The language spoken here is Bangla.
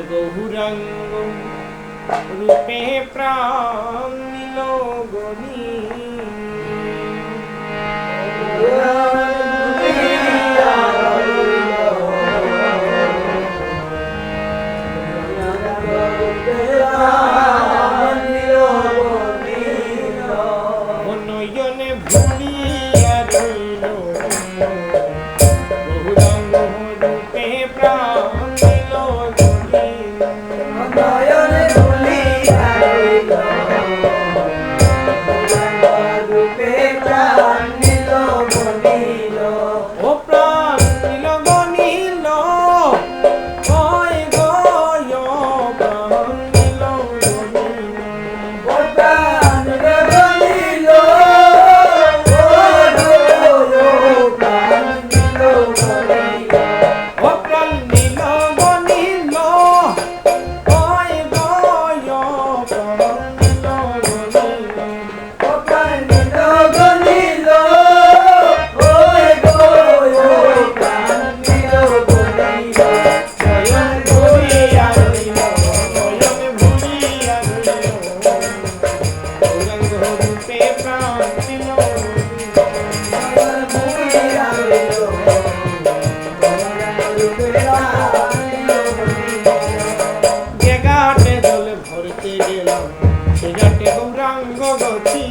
গৌরাঙ্গ রূপে প্রাণ নিল গনি নয়নে ভুলিয়া রইল গৌরাঙ্গ রূপে প্রাণ নিল গনি নয়নে ভুলিয়া রইল গৌরাঙ্গ রূপে প্রাণ নিল গনিল। ও প্রাণ নিল গনিল ওই গয় প্রাণ নিল গনিল ও প্রাণ নিল গনিল, ও প্রাণ নিল গনিল। ও প্রাণ নিল গনিল ওই গয় প্রাণ নিল গনিল ও প্রাণ নিল গনিল, ও প্রাণ নিল গনিল। নয়ন ভুলিয়া রইল নয়ন ভুলিয়া রইল গৌরাঙ্গ রূপে প্রাণ নিল নয়ন ভুলিয়া রইল গৌরাঙ্গ রূপে প্রাণ নিল গনিল। যে ঘাটে জল ভরতে গেলাম সে ঘাটে গৌরাঙ্গ গতি